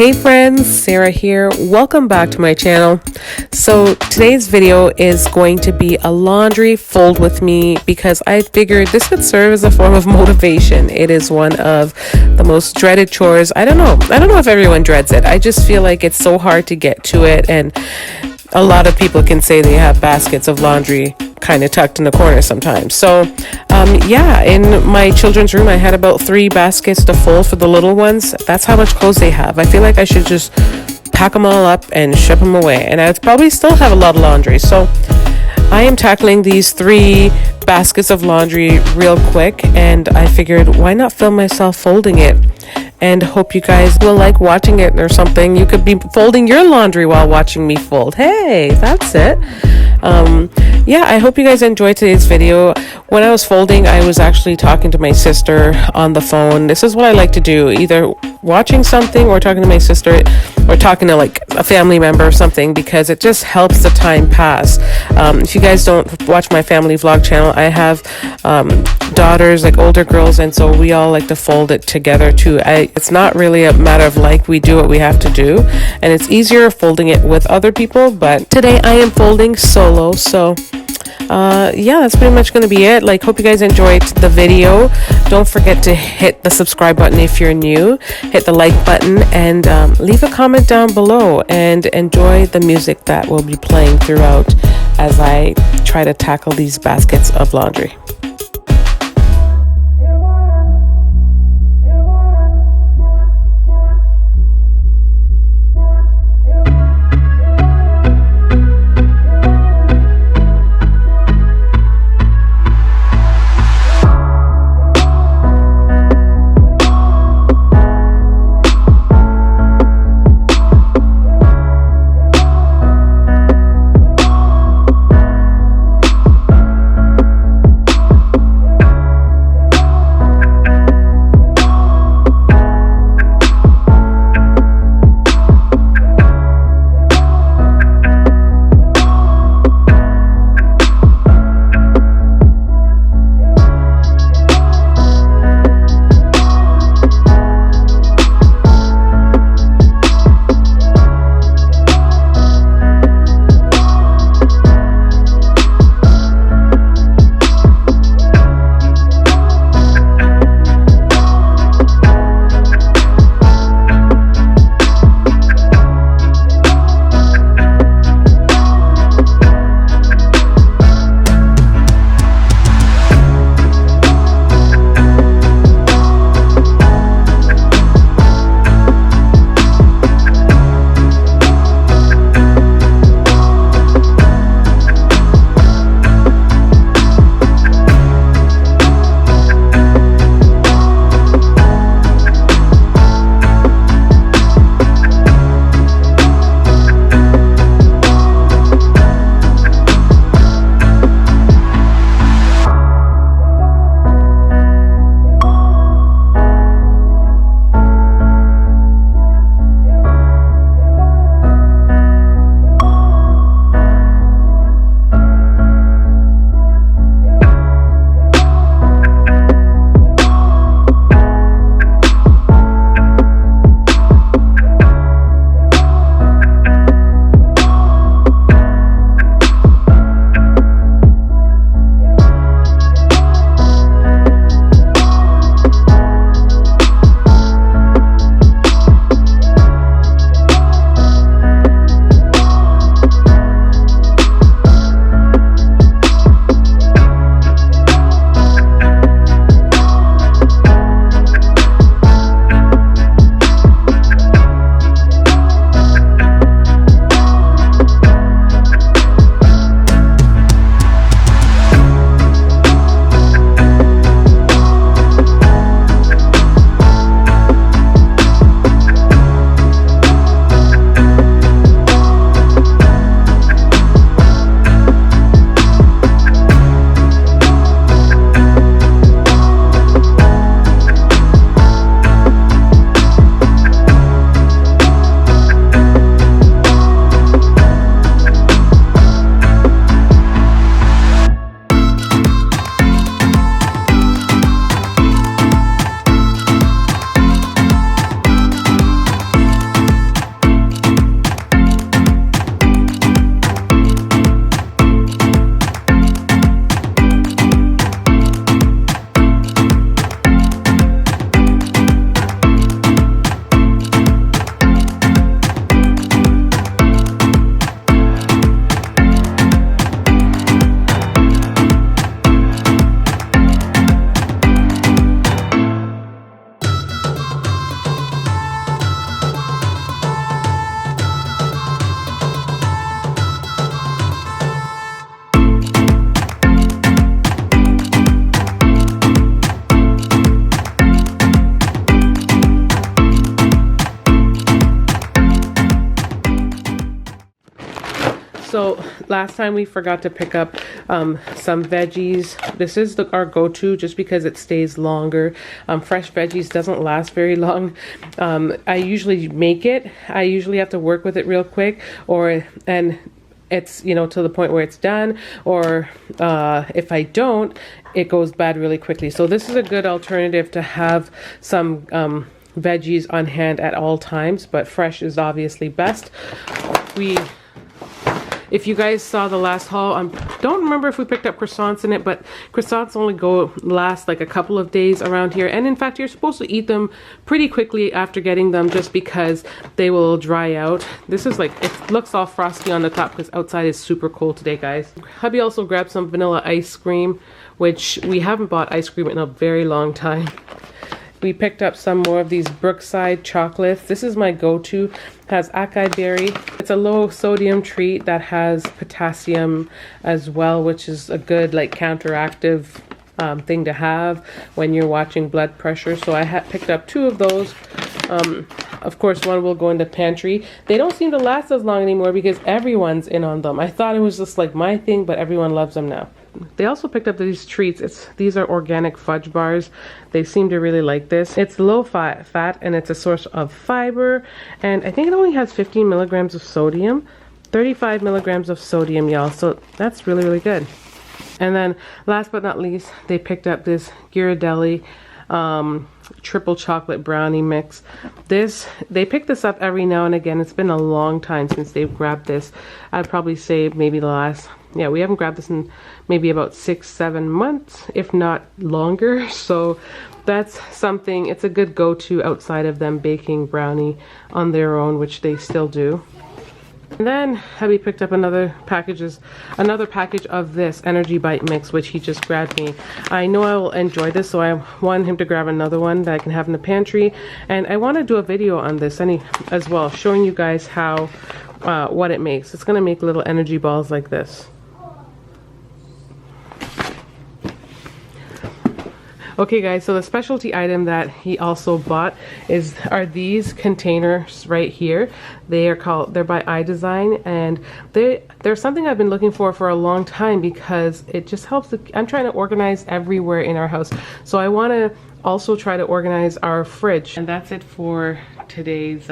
Hey friends, Sarah here. Welcome back to my channel. So today's video is going to be a laundry fold with me because I figured this would serve as a form of motivation. It is one of the most dreaded chores. I don't know if everyone dreads it. I just feel like it's so hard to get to it, and a lot of people can say they have baskets of laundry kind of tucked in the corner sometimes. So in my children's room I had about 3 baskets to fold for the little ones. That's how much clothes they have. I feel like I should just pack them all up and ship them away, and I'd probably still have a lot of laundry. So I am tackling these 3 baskets of laundry real quick, and I figured why not film myself folding it, and hope you guys will like watching it or something. You could be folding your laundry while watching me fold. Hey, that's it. I hope you guys enjoyed today's video. When I was folding, I was actually talking to my sister on the phone. This is what I like to do, either watching something or talking to my sister or talking to like a family member or something, because it just helps the time pass. If you guys don't watch my family vlog channel, I have daughters, like older girls, and so we all like to fold it together too. It's not really a matter of like, we do what we have to do, and it's easier folding it with other people, but today I am folding solo. So that's pretty much going to be it. Hope you guys enjoyed the video. Don't forget to hit the subscribe button if you're new, hit the like button, and leave a comment down below, and enjoy the music that will be playing throughout as I try to tackle these baskets of laundry. So last time we forgot to pick up some veggies. This is our go-to just because it stays longer. Fresh veggies doesn't last very long. I usually make it. I usually have to work with it real quick, and it's, you know, to the point where it's done, or if I don't, it goes bad really quickly. So this is a good alternative to have some veggies on hand at all times, but fresh is obviously best. If you guys saw the last haul, I don't remember if we picked up croissants in it, but croissants only last like a couple of days around here. And in fact, you're supposed to eat them pretty quickly after getting them just because they will dry out. This is like, it looks all frosty on the top because outside is super cold today, guys. Hubby also grabbed some vanilla ice cream, which we haven't bought ice cream in a very long time. We picked up some more of these Brookside chocolates. This is my go-to. Has acai berry. It's a low sodium treat that has potassium as well, which is a good like counteractive thing to have when you're watching blood pressure. So I picked up 2 of those. Of course, one will go in the pantry. They don't seem to last as long anymore because everyone's in on them. I thought it was just like my thing, but everyone loves them now. They also picked up these treats. These are organic fudge bars. They seem to really like this. It's low fat and it's a source of fiber. And I think it only has 15 milligrams of sodium, 35 milligrams of sodium, y'all. So that's really, really good. And then last but not least, they picked up this Ghirardelli triple chocolate brownie mix. They pick this up every now and again. It's been a long time since they've grabbed this. I'd probably say maybe the last, yeah, we haven't grabbed this in maybe about 6-7 months, if not longer. So that's something, it's a good go-to outside of them baking brownie on their own, which they still do. And then hubby picked up another package of this Energy Bite mix, which he just grabbed me. I know I will enjoy this, so I want him to grab another one that I can have in the pantry. And I want to do a video on this as well, showing you guys how what it makes. It's going to make little energy balls like this. Okay guys, so the specialty item that he also bought are these containers right here. They're by iDesign, and they're something I've been looking for a long time because it just helps. I'm trying to organize everywhere in our house, so I want to also try to organize our fridge. And that's it for today's